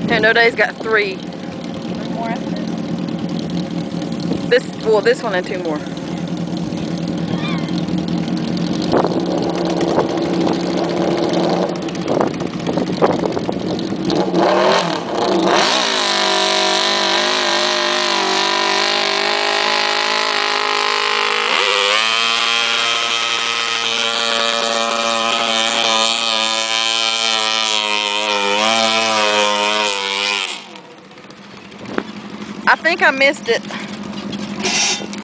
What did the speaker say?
Here, No Day's got 3. More after This one and 2 more. I think I missed it.